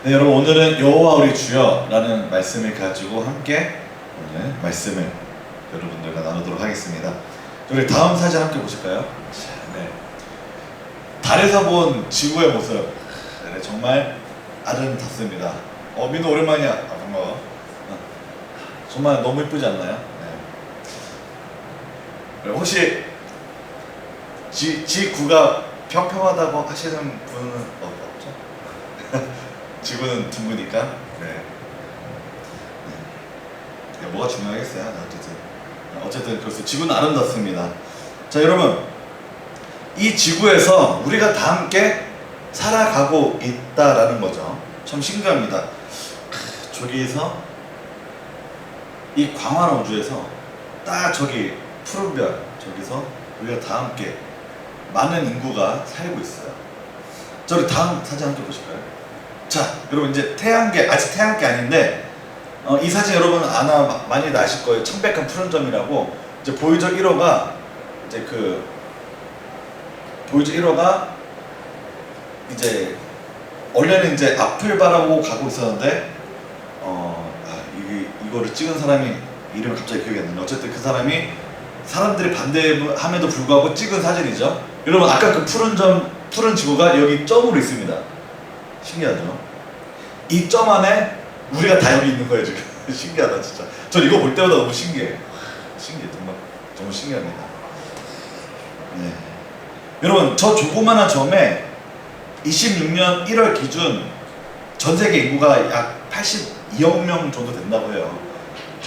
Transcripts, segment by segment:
네, 여러분 오늘은 여호와 우리 주여라는 말씀을 가지고 함께 오늘 말씀을 여러분들과 나누도록 하겠습니다. 우리 다음 사진 함께 보실까요? 자, 네. 달에서 본 지구의 모습, 네, 정말 아름답습니다. 민호 오랜만이야. 반가워. 정말 너무 이쁘지 않나요? 네. 혹시 지구가 평평하다고 하시는 분은 없죠? 지구는 둥그니까. 네. 뭐가 중요하겠어요? 어쨌든 그래서 지구는 아름답습니다. 자, 여러분, 이 지구에서 우리가 다 함께 살아가고 있다라는 거죠. 참 신기합니다. 저기서 이 광활한 우주에서 딱 저기 푸른 별, 저기서 우리가 다 함께 많은 인구가 살고 있어요. 저기 다음 사진 함께 보실까요? 자, 여러분 이제 태양계, 아직 태양계 아닌데 이 사진 여러분 아나 많이들 아실 거예요. 청백한 푸른 점이라고. 이제 보이저 1호가 이제 보이저 1호가 이제 원래는 이제 앞을 바라보고 가고 있었는데 이거를 찍은 사람이 이름이 갑자기 기억이 안 나네. 어쨌든 그 사람이 사람들이 반대함에도 불구하고 찍은 사진이죠. 여러분 아까 그 푸른 지구가 여기 점으로 있습니다. 신기하죠? 이 점 안에 우리가 다 여기 있는 거예요 지금. 신기하다 진짜. 전 이거 볼 때마다 너무 신기해. 신기해. 정말 신기합니다. 네. 여러분 저 조그만한 점에 26년 1월 기준 전 세계 인구가 약 82억 명 정도 된다고 해요.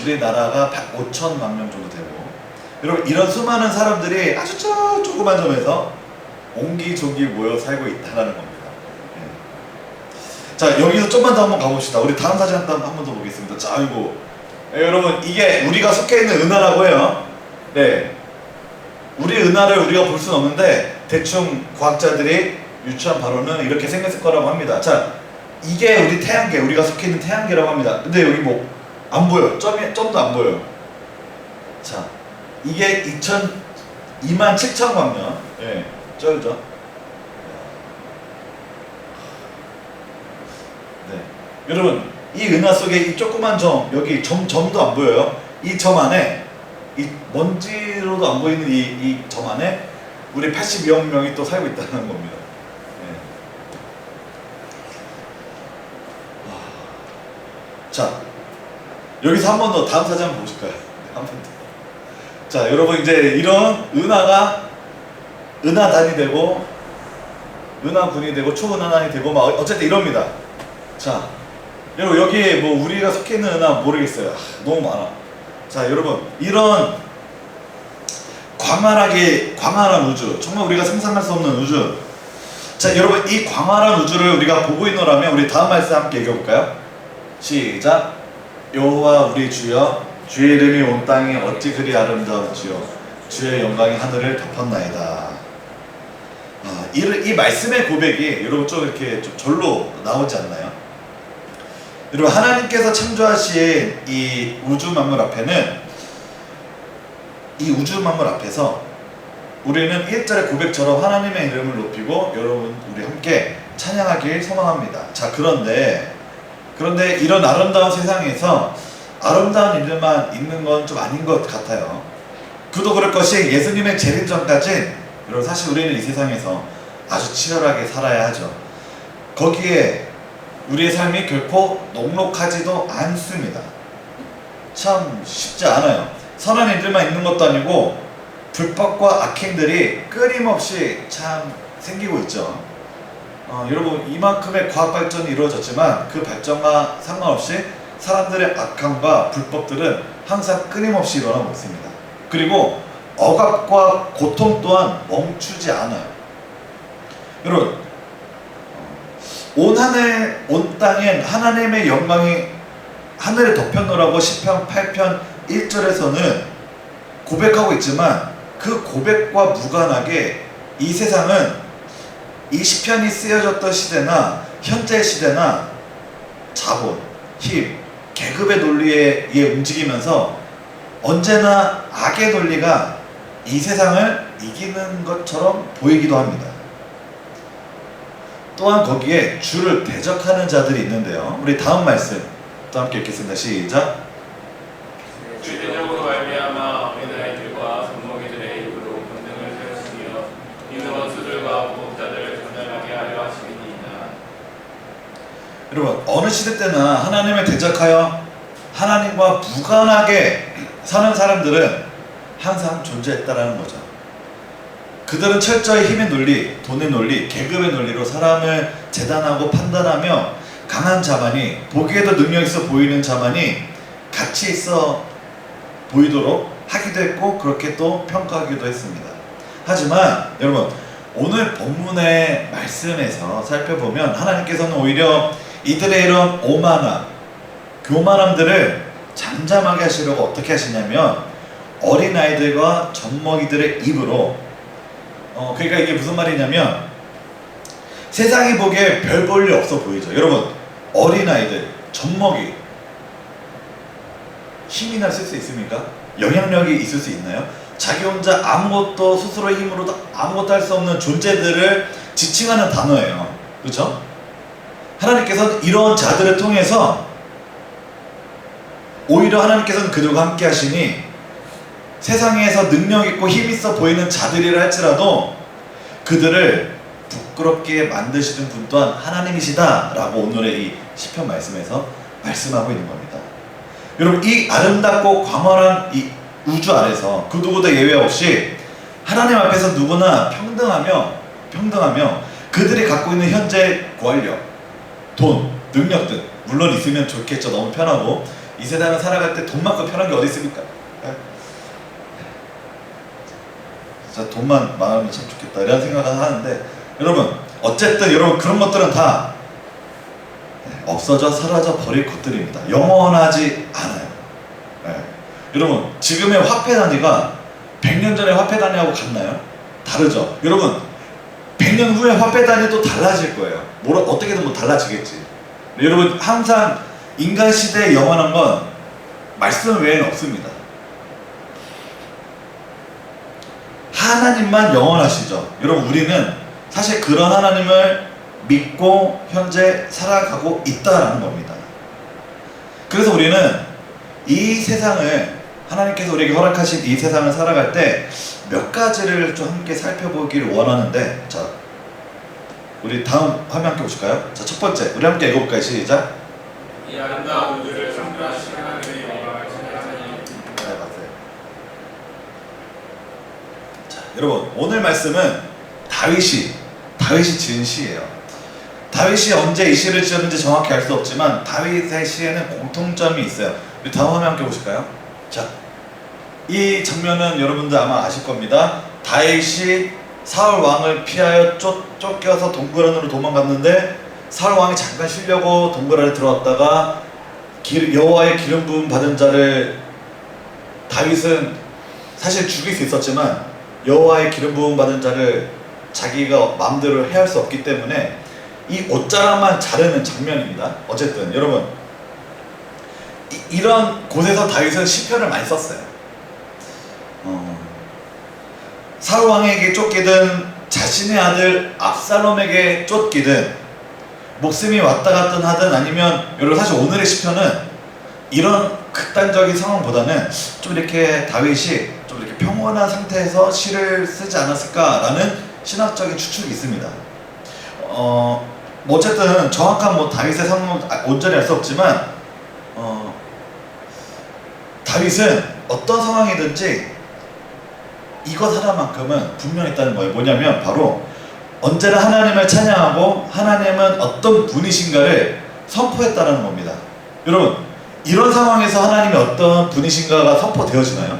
우리나라가 5천만 명 정도 되고. 여러분 이런 수많은 사람들이 아주 저 조그만 점에서 옹기종기 모여 살고 있다는 겁니다. 자, 여기서 좀만 더 한번 가봅시다. 우리 다음 사진 한 번 더 보겠습니다. 자, 아이고. 네, 여러분, 이게 우리가 속해 있는 은하라고 해요. 네. 우리 은하를 우리가 볼 수는 없는데, 대충 과학자들이 유추한 바로는 이렇게 생겼을 거라고 합니다. 자, 이게 우리 태양계, 우리가 속해 있는 태양계라고 합니다. 근데 여기 뭐, 안 보여. 점도 안 보여요. 자, 이게 27,000만 년. 예, 네, 쩔죠? 네. 여러분 이 은하 속에 이 조그만 점, 여기 점도 안 보여요. 이 점 안에 이 먼지로도 안 보이는 이 점 안에 우리 82억 명이 또 살고 있다는 겁니다. 네. 자, 여기서 한 번 더 다음 사진 한번 보실까요? 한 번 더. 자, 여러분 이제 이런 은하가 은하단이 되고 은하군이 되고 초은하단이 되고 막 어쨌든 이럽니다. 자, 여러분 여기에 뭐 우리가 속해 있는 은하 모르겠어요. 너무 많아. 자, 여러분 이런 광활한 우주, 정말 우리가 상상할 수 없는 우주. 자, 여러분 이 광활한 우주를 우리가 보고 있노라면 우리 다음 말씀 함께 읽어볼까요? 시작. 여호와 우리 주여, 주의 이름이 온 땅에 어찌 그리 아름다운지요, 주의 영광이 하늘을 덮었나이다. 이 말씀의 고백이 여러분 좀 이렇게 좀 절로 나오지 않나요? 여러분 하나님께서 창조하신 이 우주 만물 앞에는, 이 우주 만물 앞에서 우리는 1절의 고백처럼 하나님의 이름을 높이고 여러분 우리 함께 찬양하길 소망합니다. 자, 그런데 이런 아름다운 세상에서 아름다운 일들만 있는 건 좀 아닌 것 같아요. 그도 그럴 것이 예수님의 재림 전까지 여러분 사실 우리는 이 세상에서 아주 치열하게 살아야 하죠. 거기에 우리의 삶이 결코 녹록하지도 않습니다. 참 쉽지 않아요. 선한 일들만 있는 것도 아니고 불법과 악행들이 끊임없이 참 생기고 있죠. 여러분 이만큼의 과학 발전이 이루어졌지만 그 발전과 상관없이 사람들의 악함과 불법들은 항상 끊임없이 일어나고 있습니다. 그리고 억압과 고통 또한 멈추지 않아요. 여러분 온 하늘 온 땅엔 하나님의 영광이 하늘에 덮여놓으라고 시편 8편 1절에서는 고백하고 있지만 그 고백과 무관하게 이 세상은 이 시편이 쓰여졌던 시대나 현재 시대나 자본, 힘, 계급의 논리에 의해 움직이면서 언제나 악의 논리가 이 세상을 이기는 것처럼 보이기도 합니다. 또한 거기에 주를 대적하는 자들이 있는데요. 우리 다음 말씀 또 함께 읽겠습니다. 시작. 주 대적으로 말미암아 어린아이들과 젖먹이들의 입으로 권능을 세우시며 이는 원수들과 무법자들을 전멸하게 하려 하심이니이다. 여러분, 어느 시대 때나 하나님을 대적하여 하나님과 무관하게 사는 사람들은 항상 존재했다라는 거죠. 그들은 철저히 힘의 논리, 돈의 논리, 계급의 논리로 사람을 재단하고 판단하며 강한 자만이, 보기에도 능력 있어 보이는 자만이 가치 있어 보이도록 하기도 했고 그렇게 또 평가하기도 했습니다. 하지만 여러분, 오늘 본문의 말씀에서 살펴보면 하나님께서는 오히려 이들의 이런 오만함, 교만함들을 잠잠하게 하시려고 어떻게 하시냐면 어린아이들과 젖먹이들의 입으로 그러니까 이게 무슨 말이냐면 세상이 보기에 별 볼 일 없어 보이죠. 여러분, 어린아이들, 젖먹이 힘이나 쓸 수 있습니까? 영향력이 있을 수 있나요? 자기 혼자 아무것도 스스로의 힘으로 아무것도 할 수 없는 존재들을 지칭하는 단어예요. 그렇죠? 하나님께서는 이런 자들을 통해서 오히려 하나님께서는 그들과 함께 하시니 세상에서 능력 있고 힘 있어 보이는 자들이라 할지라도 그들을 부끄럽게 만드시는 분 또한 하나님이시다 라고 오늘의 이 시편 말씀에서 말씀하고 있는 겁니다. 여러분, 이 아름답고 광활한 이 우주 아래서 그 누구도 예외 없이 하나님 앞에서 누구나 평등하며 그들이 갖고 있는 현재 권력, 돈, 능력 등 물론 있으면 좋겠죠. 너무 편하고 이 세상을 살아갈 때 돈만큼 편한 게 어디 있습니까? 진짜 돈만 많으면 참 좋겠다 이런 생각을 하는데, 여러분 어쨌든 여러분 그런 것들은 다 없어져 사라져 버릴 것들입니다. 영원하지 않아요. 네. 여러분, 지금의 화폐 단위가 100년 전의 화폐 단위하고 같나요? 다르죠. 여러분, 100년 후에 화폐 단위도 달라질 거예요. 어떻게든 뭐 달라지겠지. 여러분, 항상 인간 시대의 영원한 건 말씀 외에는 없습니다. 하나님만 영원하시죠. 여러분, 우리는 사실 그런 하나님을 믿고 현재 살아가고 있다라는 겁니다. 그래서 우리는 이 세상을, 하나님께서 우리에게 허락하신 이 세상을 살아갈 때 몇 가지를 좀 함께 살펴보기를 원하는데, 자, 우리 다음 화면 함께 보실까요? 자, 첫 번째, 우리 함께 읽어볼까요? 시작. 이 아름다운 우주를 창조하신 하나님의 영광을 찬양하니. 네, 맞아요. 자, 여러분, 오늘 말씀은 다윗이 지은 시예요. 다윗이 언제 이 시를 지었는지 정확히 알 수 없지만 다윗의 시에는 공통점이 있어요. 우리 다음 화면 함께 보실까요? 자, 이 장면은 여러분들 아마 아실 겁니다. 다윗이 사울 왕을 피하여 쫓겨서 동굴 안으로 도망갔는데 사울 왕이 잠깐 쉬려고 동굴 안에 들어왔다가 여호와의 기름 부음 받은 자를, 다윗은 사실 죽일 수 있었지만 여호와의 기름 부음 받은 자를 자기가 마음대로 해할 수 없기 때문에 이 옷자락만 자르는 장면입니다. 어쨌든 여러분, 이런 곳에서 다윗은 시편을 많이 썼어요. 사울 왕에게 쫓기든 자신의 아들 압살롬에게 쫓기든 목숨이 왔다 갔든 하든, 아니면 여러분 사실 오늘의 시편은 이런 극단적인 상황보다는 좀 이렇게 다윗이 좀 이렇게 평온한 상태에서 시를 쓰지 않았을까라는 신학적인 추측이 있습니다. 어쨌든 정확한 뭐 다윗의 상황은 온전히 알 수 없지만 다윗은 어떤 상황이든지 이것 하나만큼은 분명했다는 거예요. 뭐냐면 바로 언제나 하나님을 찬양하고 하나님은 어떤 분이신가를 선포했다는 겁니다. 여러분, 이런 상황에서 하나님이 어떤 분이신가가 선포되어지나요?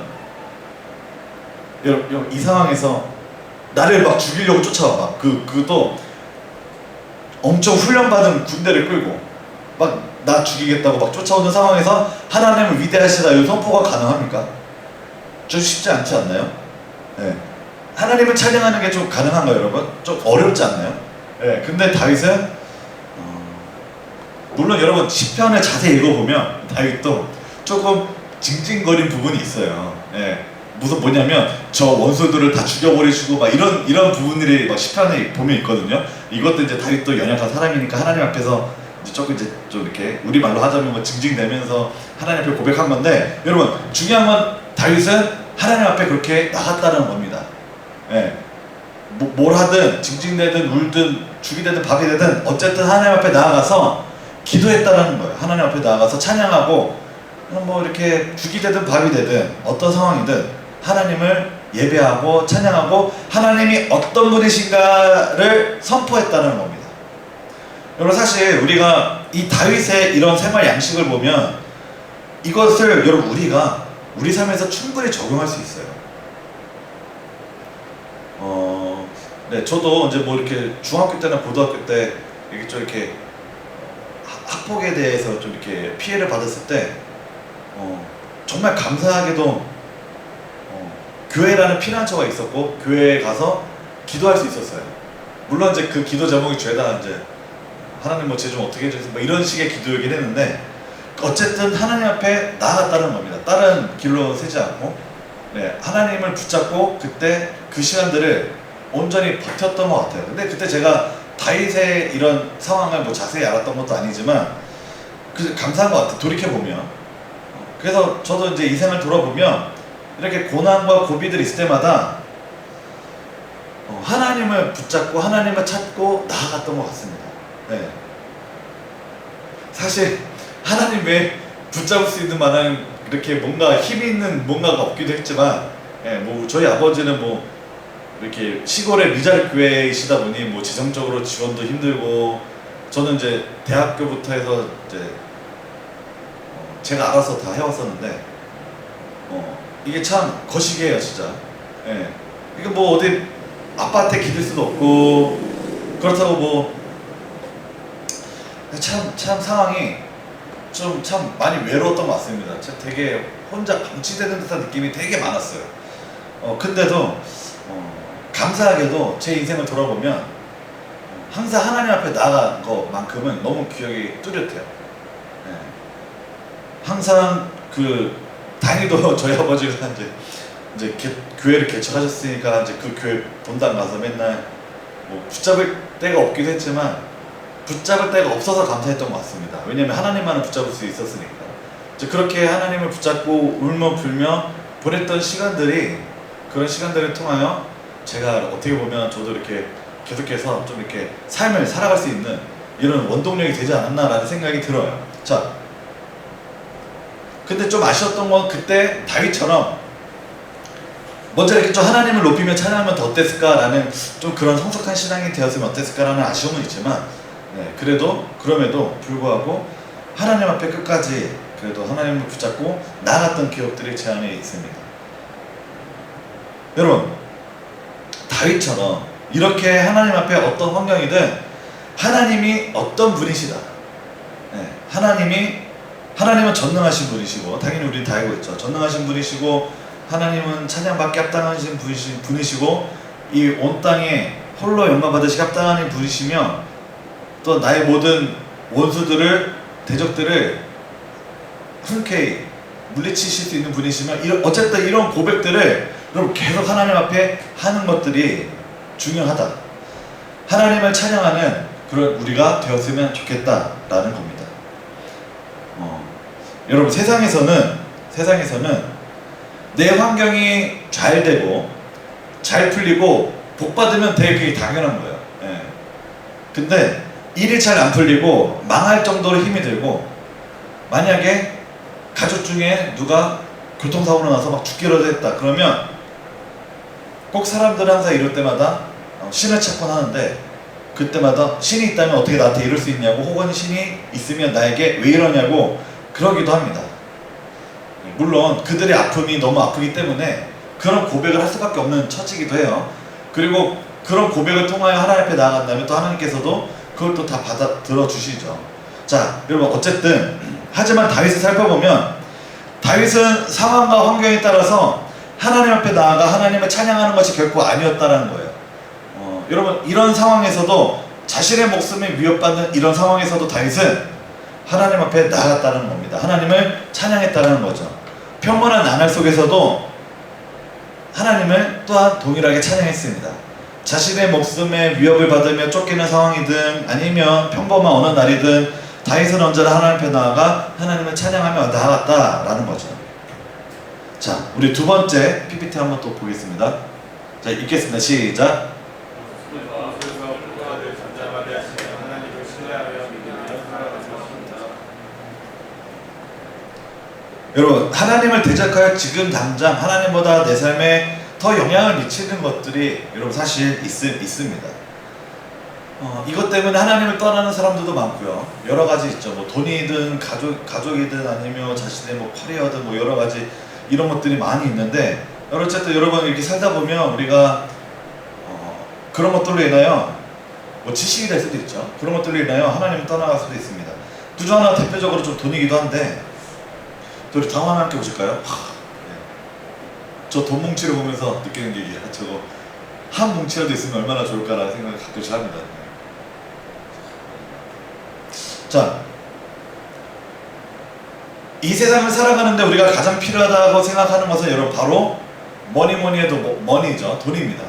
여러분, 이 상황에서 나를 막 죽이려고 쫓아와, 그것도 엄청 훈련받은 군대를 끌고 막 나 죽이겠다고 막 쫓아오는 상황에서 하나님은 위대하시다 이 선포가 가능합니까? 좀 쉽지 않지 않나요? 네. 하나님을 찬양하는 게 좀 가능한가요, 여러분? 좀 어렵지 않나요? 네. 근데 다윗은 물론 여러분 시편을 자세히 읽어보면 다윗도 조금 징징거린 부분이 있어요. 네. 무슨 뭐냐면 저 원수들을 다 죽여버리시고 막 이런 부분들이 막 시편에 보면 있거든요. 이것도 이제 다윗도 연약한 사람이니까 하나님 앞에서 이제 조금 이제 좀 이렇게 우리 말로 하자면 뭐 징징대면서 하나님 앞에 고백한 건데, 여러분 중요한 건 다윗은 하나님 앞에 그렇게 나갔다는 겁니다. 예. 뭘 하든 징징대든 울든 죽이 되든 밥이 되든 어쨌든 하나님 앞에 나아가서 기도했다는 거예요. 하나님 앞에 나아가서 찬양하고 뭐 이렇게 죽이 되든 밥이 되든 어떤 상황이든 하나님을 예배하고 찬양하고 하나님이 어떤 분이신가를 선포했다는 겁니다. 여러분 사실 우리가 이 다윗의 이런 생활 양식을 보면 이것을 여러분 우리가 우리 삶에서 충분히 적용할 수 있어요. 네, 저도 이제 뭐 이렇게 중학교 때나 고등학교 때 이렇게 좀 이렇게 학폭에 대해서 좀 이렇게 피해를 받았을 때 정말 감사하게도 교회라는 피난처가 있었고 교회에 가서 기도할 수 있었어요. 물론 이제 그 기도 제목이 죄다 이제 하나님 뭐 죄 좀 어떻게 해주세요 뭐 이런 식의 기도이긴 했는데 어쨌든 하나님 앞에 나아갔다는 겁니다. 다른 길로 새지 않고 네, 하나님을 붙잡고 그때 그 시간들을 온전히 버텼던 것 같아요. 근데 그때 제가 다윗의 이런 상황을 뭐 자세히 알았던 것도 아니지만 감사한 것 같아요. 돌이켜보면. 그래서 저도 이제 이 생을 돌아보면 이렇게 고난과 고비들이 있을 때마다 하나님을 붙잡고 하나님을 찾고 나아갔던 것 같습니다. 네. 사실 하나님 외에 붙잡을 수 있는 만한 이렇게 뭔가 힘이 있는 뭔가가 없기도 했지만, 예, 뭐 저희 아버지는 뭐 이렇게 시골의 미자립 교회이시다 보니 뭐 재정적으로 지원도 힘들고 저는 이제 대학교부터 해서 이제 제가 알아서 다 해왔었는데 이게 참 거시기해요 진짜. 예. 이거 뭐 어디 아빠한테 기댈 수도 없고 그렇다고 뭐 참 상황이 좀 참 많이 외로웠던 것 같습니다. 되게 혼자 방치되는 듯한 느낌이 되게 많았어요. 근데도 감사하게도 제 인생을 돌아보면 항상 하나님 앞에 나아간 것만큼은 너무 기억이 뚜렷해요. 네. 항상 다행히도 저희 아버지가 이제 교회를 개척하셨으니까 이제 그 교회 본당 가서 맨날 뭐 붙잡을 데가 없기도 했지만 붙잡을 데가 없어서 감사했던 것 같습니다. 왜냐면 하나님만은 붙잡을 수 있었으니까. 이제 그렇게 하나님을 붙잡고 울며 불며 보냈던 시간들이 그런 시간들을 통하여 제가 어떻게 보면 저도 이렇게 계속해서 좀 이렇게 삶을 살아갈 수 있는 이런 원동력이 되지 않았나라는 생각이 들어요. 자, 근데 좀 아쉬웠던 건 그때 다윗처럼 먼저 이렇게 좀 하나님을 높이며 찬양하면 더 어땠을까라는 좀 그런 성숙한 신앙이 되었으면 어땠을까라는 아쉬움은 있지만, 네, 그럼에도 불구하고 하나님 앞에 끝까지 그래도 하나님을 붙잡고 나아갔던 기억들이 제 안에 있습니다. 여러분, 다윗처럼 이렇게 하나님 앞에 어떤 환경이든 하나님이 어떤 분이시다. 네, 하나님은 전능하신 분이시고 당연히 우리는 다 알고 있죠. 전능하신 분이시고 하나님은 찬양받기 합당하신 분이시고 이 온 땅에 홀로 영광 받으시기 합당한 분이시며 또 나의 모든 원수들을 대적들을 흔쾌히 물리치실 수 있는 분이시며 어쨌든 이런 고백들을 여러분 계속 하나님 앞에 하는 것들이 중요하다. 하나님을 찬양하는 그런 우리가 되었으면 좋겠다라는 겁니다. 여러분 세상에서는 내 환경이 잘 되고 잘 풀리고 복 받으면 되게 당연한 거예요. 예. 근데 일이 잘 안 풀리고 망할 정도로 힘이 들고 만약에 가족 중에 누가 교통사고로 나서 막 죽기라도 했다 그러면 꼭 사람들은 항상 이럴 때마다 신을 찾곤 하는데 그때마다 신이 있다면 어떻게 나한테 이럴 수 있냐고 혹은 신이 있으면 나에게 왜 이러냐고 그러기도 합니다. 물론 그들의 아픔이 너무 아프기 때문에 그런 고백을 할 수밖에 없는 처지기도 해요. 그리고 그런 고백을 통하여 하나님 앞에 나아간다면 또 하나님께서도 그걸 또 다 받아들여 주시죠. 자, 여러분 어쨌든 하지만 다윗을 살펴보면 다윗은 상황과 환경에 따라서 하나님 앞에 나아가 하나님을 찬양하는 것이 결코 아니었다는 거예요. 여러분 이런 상황에서도 자신의 목숨이 위협받는 이런 상황에서도 다윗은 하나님 앞에 나아갔다는 겁니다. 하나님을 찬양했다는 거죠. 평온한 나날 속에서도 하나님을 또한 동일하게 찬양했습니다. 자신의 목숨에 위협을 받으며 쫓기는 상황이든 아니면 평범한 어느 날이든 다윗은 언제나 하나님 앞에 나아가 하나님을 찬양하며 나아갔다라는 거죠. 자, 우리 두 번째 PPT 한번 또 보겠습니다. 자, 읽겠습니다. 시작. 여러분, 하나님을 대적하여 지금 당장 하나님보다 내 삶에 더 영향을 미치는 것들이 여러분 사실 있습니다. 이것 때문에 하나님을 떠나는 사람들도 많고요. 여러 가지 있죠. 뭐 돈이든 가족이든 아니면 자신의 뭐 커리어든 뭐 여러 가지 이런 것들이 많이 있는데, 어쨌든 여러분 이렇게 살다 보면 우리가 그런 것들로 인하여 뭐 지식이 될 수도 있죠. 그런 것들로 인하여 하나님을 떠나갈 수도 있습니다. 그 중 하나 대표적으로 좀 돈이기도 한데, 우리 다음 하나 함께 보실까요? 저 돈 뭉치를 보면서 느끼는 게 이게 저거 한 뭉치라도 있으면 얼마나 좋을까라는 생각을 가끔씩 합니다. 자, 이 세상을 살아가는데 우리가 가장 필요하다고 생각하는 것은 여러분 바로 뭐니 해도 머니죠. 돈입니다.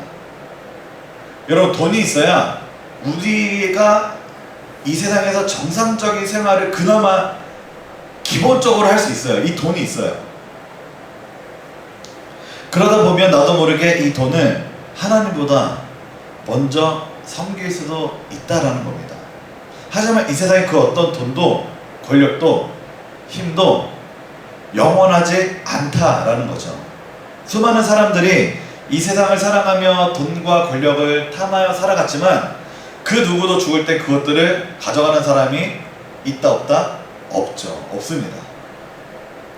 여러분, 돈이 있어야 우리가 이 세상에서 정상적인 생활을 그나마 기본적으로 할 수 있어요. 이 돈이 있어요. 그러다 보면 나도 모르게 이 돈을 하나님보다 먼저 섬길 수도 있다라는 겁니다. 하지만 이 세상의 그 어떤 돈도 권력도 힘도 영원하지 않다라는 거죠. 수많은 사람들이 이 세상을 사랑하며 돈과 권력을 탐하여 살아갔지만 그 누구도 죽을 때 그것들을 가져가는 사람이 있다 없다? 없죠. 없습니다.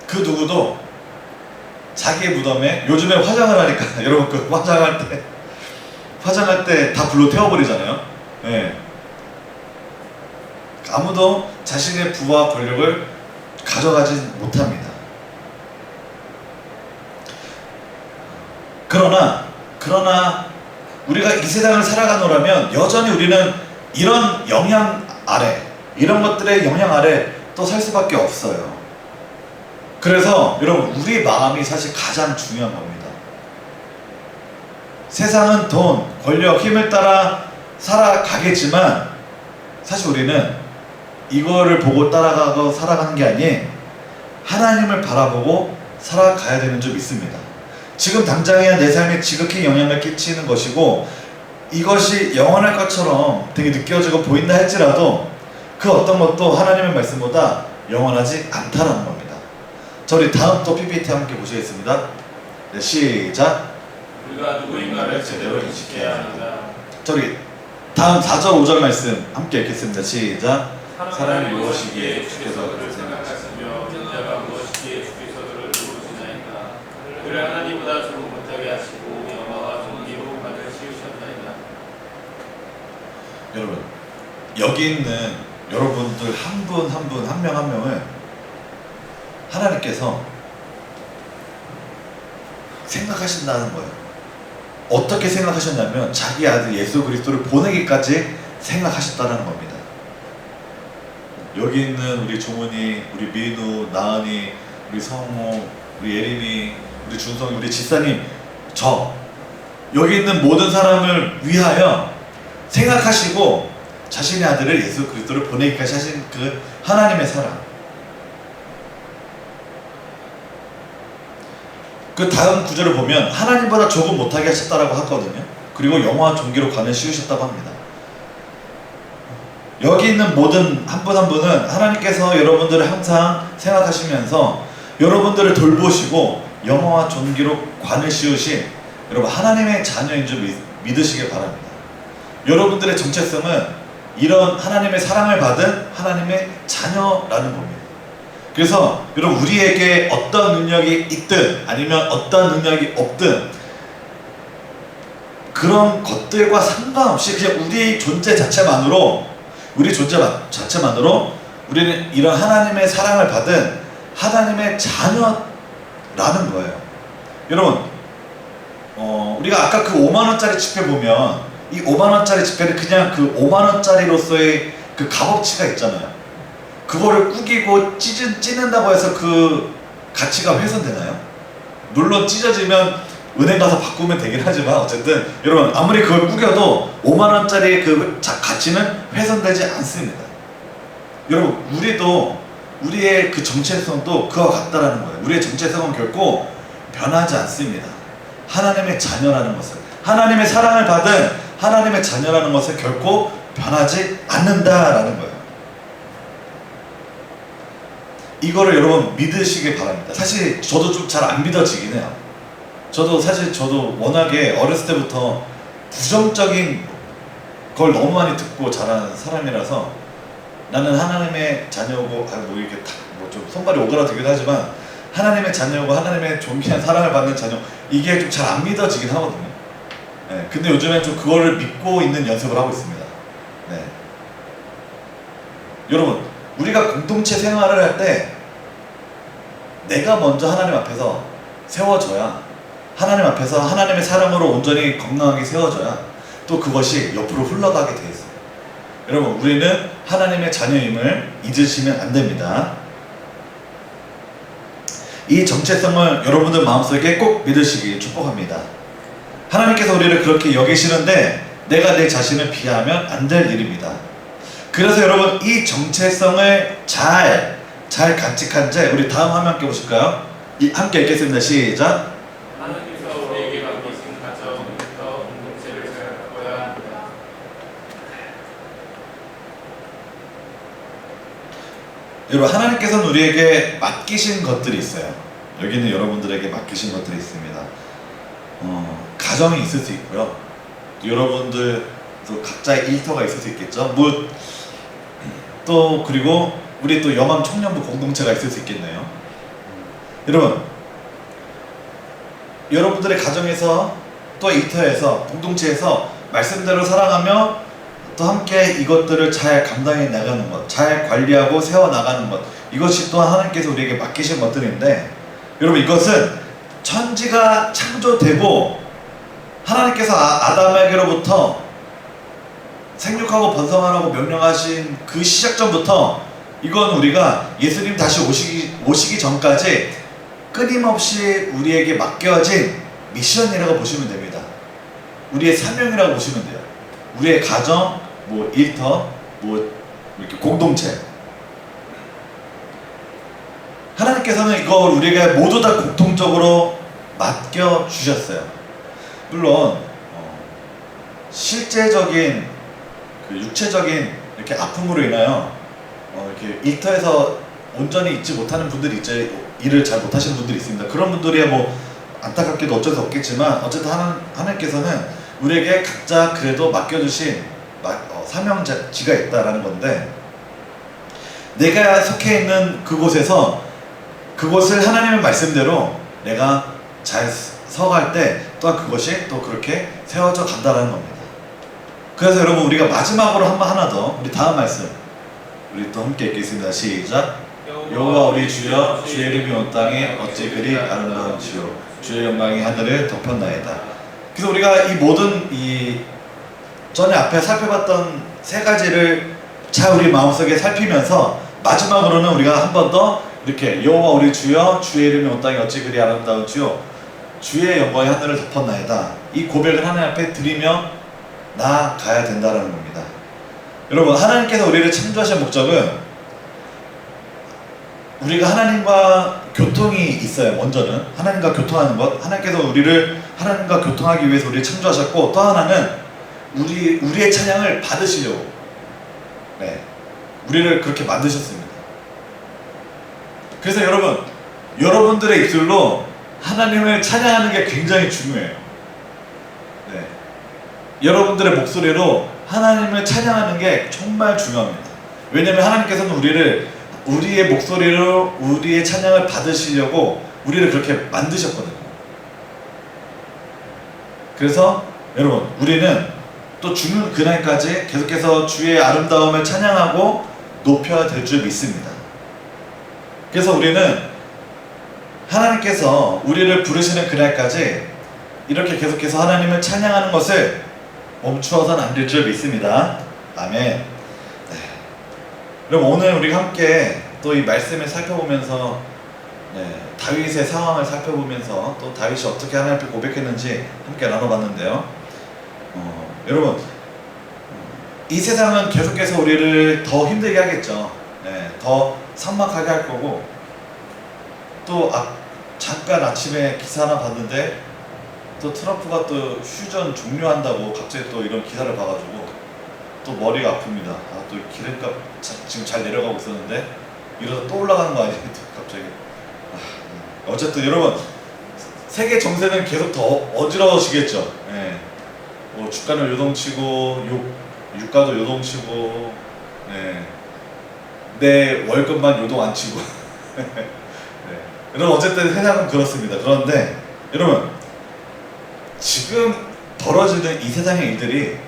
그 누구도 자기의 무덤에, 요즘에 화장을 하니까 여러분 그 화장할 때 다 불로 태워버리잖아요. 네. 아무도 자신의 부와 권력을 가져가지 못합니다. 그러나 우리가 이 세상을 살아가노라면 여전히 우리는 이런 영향 아래, 이런 것들의 영향 아래 또 살 수밖에 없어요. 그래서 여러분, 우리 마음이 사실 가장 중요한 겁니다. 세상은 돈, 권력, 힘을 따라 살아가겠지만 사실 우리는 이거를 보고 따라가고 살아가는 게 아닌 하나님을 바라보고 살아가야 되는 점 있습니다. 지금 당장에 내 삶에 지극히 영향을 끼치는 것이고 이것이 영원할 것처럼 되게 느껴지고 보인다 할지라도 그 어떤 것도 하나님의 말씀보다 영원하지 않다라는 겁니다. 자, 우리 다음 또 PPT 함께 보시겠습니다. 네, 시작. 우리가 누구인가를 제대로 인식해야 합니다. 자, 우리 다음 4절 5절 말씀 함께 읽겠습니다. 시작. 사람이 무엇이기에 주께서 그를 생각하시며 인자가 무엇이기에 주께서 그를 모르시나이까. 그를 하나님보다 조금 못하게 하시고 영화와 존귀로 받을 씌우셨나이다. 여러분, 여기 있는 여러분들 한 분 한 분 한 명 한 명을 하나님께서 생각하신다는 거예요. 어떻게 생각하셨냐면 자기 아들 예수 그리스도를 보내기까지 생각하셨다는 겁니다. 여기 있는 우리 종훈이, 우리 민우, 나은이, 우리 성호, 우리 예림이, 우리 준성이, 우리 지사님, 저 여기 있는 모든 사람을 위하여 생각하시고 자신의 아들을 예수 그리스도를 보내기까지 하신 그 하나님의 사랑. 그 다음 구절을 보면 하나님보다 조금 못하게 하셨다라고 하거든요. 그리고 영화와 종기로 관을 씌우셨다고 합니다. 여기 있는 모든 한 분 한 분은 하나님께서 여러분들을 항상 생각하시면서 여러분들을 돌보시고 영화와 종기로 관을 씌우신 여러분 하나님의 자녀인 줄 믿으시길 바랍니다. 여러분들의 정체성은 이런 하나님의 사랑을 받은 하나님의 자녀라는 겁니다. 그래서 여러분, 우리에게 어떤 능력이 있든 아니면 어떤 능력이 없든 그런 것들과 상관없이 그냥 우리의 존재 자체만으로 우리는 이런 하나님의 사랑을 받은 하나님의 자녀라는 거예요. 여러분, 우리가 아까 그 5만원짜리 지폐 보면 이 5만원짜리 지폐는 그냥 그 5만원짜리로서의 그 값어치가 있잖아요. 그거를 꾸기고 찢는다고 해서 그 가치가 훼손되나요? 물론 찢어지면 은행 가서 바꾸면 되긴 하지만 어쨌든 여러분 아무리 그걸 꾸겨도 5만 원짜리 그 가치는 훼손되지 않습니다. 여러분 우리도 우리의 그 정체성도 그와 같다라는 거예요. 우리의 정체성은 결코 변하지 않습니다. 하나님의 자녀라는 것을, 하나님의 사랑을 받은 하나님의 자녀라는 것을 결코 변하지 않는다라는 거예요. 이거를 여러분 믿으시길 바랍니다. 사실 저도 좀 잘 안 믿어지긴 해요. 저도 워낙에 어렸을 때부터 부정적인 걸 너무 많이 듣고 자란 사람이라서 나는 하나님의 자녀고, 뭐 이렇게 뭐 좀 손발이 오그라들기도 하지만 하나님의 자녀고 하나님의 존귀한 사랑을 받는 자녀, 이게 좀 잘 안 믿어지긴 하거든요. 네, 근데 요즘엔 좀 그거를 믿고 있는 연습을 하고 있습니다. 네. 여러분 우리가 공동체 생활을 할 때 내가 먼저 하나님 앞에서 세워져야, 하나님 앞에서 하나님의 사랑으로 온전히 건강하게 세워져야 또 그것이 옆으로 흘러가게 돼 있어요. 여러분 우리는 하나님의 자녀임을 잊으시면 안 됩니다. 이 정체성을 여러분들 마음속에 꼭 믿으시기 축복합니다. 하나님께서 우리를 그렇게 여기시는데 내가 내 자신을 비하면 안 될 일입니다. 그래서 여러분 이 정체성을 잘 간직한 채 우리 다음 화면 함께 보실까요? 함께 읽겠습니다. 시작. 하나님께서 우리에게 맡기신 가정부터 공동체를 잘 바꿔야 합니다. 여러분 하나님께서는 우리에게 맡기신 것들이 있어요. 여기는 여러분들에게 맡기신 것들이 있습니다. 가정이 있을 수 있고요. 여러분들도 각자의 일터가 있을 수 있겠죠. 또 그리고 우리 또 염암 청년부 공동체가 있을 수 있겠네요. 여러분 여러분들의 가정에서 또 일터에서 공동체에서 말씀대로 살아가며 또 함께 이것들을 잘 감당해 나가는 것, 잘 관리하고 세워 나가는 것, 이것이 또한 하나님께서 우리에게 맡기신 것들인데, 여러분 이것은 천지가 창조되고 하나님께서 아담에게로부터 생육하고 번성하라고 명령하신 그 시작전부터 이건 우리가 예수님 다시 오시기 전까지 끊임없이 우리에게 맡겨진 미션이라고 보시면 됩니다. 우리의 사명이라고 보시면 돼요. 우리의 가정, 뭐 일터, 뭐 이렇게 공동체. 하나님께서는 이걸 우리에게 모두 다 공통적으로 맡겨 주셨어요. 물론 실제적인 그 육체적인 이렇게 아픔으로 인하여 이렇게 일터에서 온전히 있지 못하는 분들이 있죠. 일을 잘 못하시는 분들이 있습니다. 그런 분들이 뭐 안타깝게도 어쩔 수 없겠지만 어쨌든 하나님께서는 우리에게 각자 그래도 맡겨주신 사명지가 있다라는 건데, 내가 속해 있는 그곳에서 그곳을 하나님의 말씀대로 내가 잘 서갈 때 또한 그것이 또 그렇게 세워져 간다라는 겁니다. 그래서 여러분 우리가 마지막으로 하나 더 우리 다음 말씀 우리 또 함께 읽겠습니다. 시작. 여호와 우리 주여, 주의 이름이 온 땅에 어찌 그리 아름다운지요, 주의 영광이 하늘을 덮었나이다. 그래서 우리가 이 모든 전에 앞에 살펴봤던 세 가지를 잘 우리 마음속에 살피면서 마지막으로는 우리가 한 번 더 이렇게 여호와 우리 주여, 주의 이름이 온 땅에 어찌 그리 아름다운지요, 주의 영광이 하늘을 덮었나이다. 이 고백을 하나님 앞에 드리며 나아가야 된다는 겁니다. 여러분 하나님께서 우리를 창조하신 목적은 우리가 하나님과 교통이 있어요. 먼저는 하나님과 교통하는 것, 하나님께서 우리를 하나님과 교통하기 위해서 우리를 창조하셨고, 또 하나는 우리의 찬양을 받으시려고 우리를 그렇게 만드셨습니다. 그래서 여러분들의 입술로 하나님을 찬양하는 게 굉장히 중요해요. 여러분들의 목소리로 하나님을 찬양하는 게 정말 중요합니다. 왜냐하면 하나님께서는 우리의 목소리로 우리의 찬양을 받으시려고 우리를 그렇게 만드셨거든요. 그래서 여러분 우리는 또 죽는 그날까지 계속해서 주의 아름다움을 찬양하고 높여야 될 줄 믿습니다. 그래서 우리는 하나님께서 우리를 부르시는 그날까지 이렇게 계속해서 하나님을 찬양하는 것을 멈추어서는 안 될 줄 믿습니다. 아멘. 그럼 오늘 우리가 함께 또 이 말씀을 살펴보면서 다윗의 상황을 살펴보면서 또 다윗이 어떻게 하나님 앞에 고백했는지 함께 나눠봤는데요. 여러분, 이 세상은 계속해서 우리를 더 힘들게 하겠죠. 더 삭막하게 할 거고, 또 잠깐 아침에 기사 하나 봤는데 또 트럼프가 또 휴전 종료한다고 갑자기 또 이런 기사를 봐가지고 또 머리가 아픕니다. 또 기름값 지금 잘 내려가고 있었는데 이러다 또 올라가는 거 아니에요? 갑자기. 어쨌든 여러분, 세계 정세는 계속 더 어지러워지겠죠. 뭐 주가는 요동치고 유가도 요동치고, 내 월급만 요동 안 치고. 여러분, 어쨌든 세상은 그렇습니다. 그런데 여러분, 지금 벌어지는 이 세상의 일들이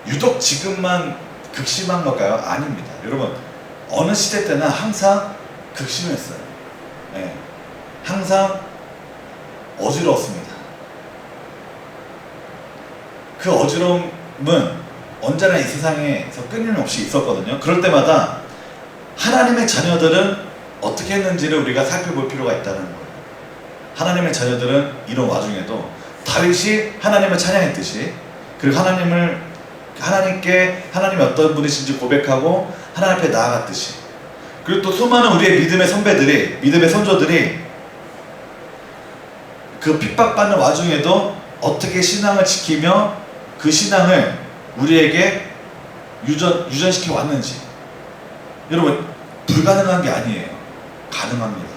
유독 지금만 극심한 걸까요? 아닙니다. 여러분, 어느 시대 때나 항상 극심했어요. 항상 어지러웠습니다. 그 어지러움은 언제나 이 세상에서 끊임없이 있었거든요. 그럴 때마다 하나님의 자녀들은 어떻게 했는지를 우리가 살펴볼 필요가 있다는 거예요. 하나님의 자녀들은 이런 와중에도 다윗이 하나님을 찬양했듯이, 그리고 하나님께 하나님이 어떤 분이신지 고백하고 하나님 앞에 나아갔듯이, 그리고 또 수많은 우리의 믿음의 선배들이, 믿음의 선조들이 그 핍박받는 와중에도 어떻게 신앙을 지키며 그 신앙을 우리에게 유전시켜 왔는지. 여러분, 불가능한 게 아니에요. 가능합니다.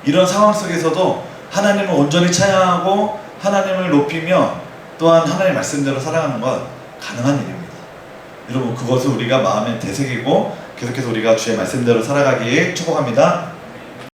이런 상황 속에서도 하나님을 온전히 찬양하고 하나님을 높이며 또한 하나님의 말씀대로 살아가는 건 가능한 일입니다. 여러분, 그것을 우리가 마음에 되새기고 계속해서 우리가 주의 말씀대로 살아가기에 축복합니다.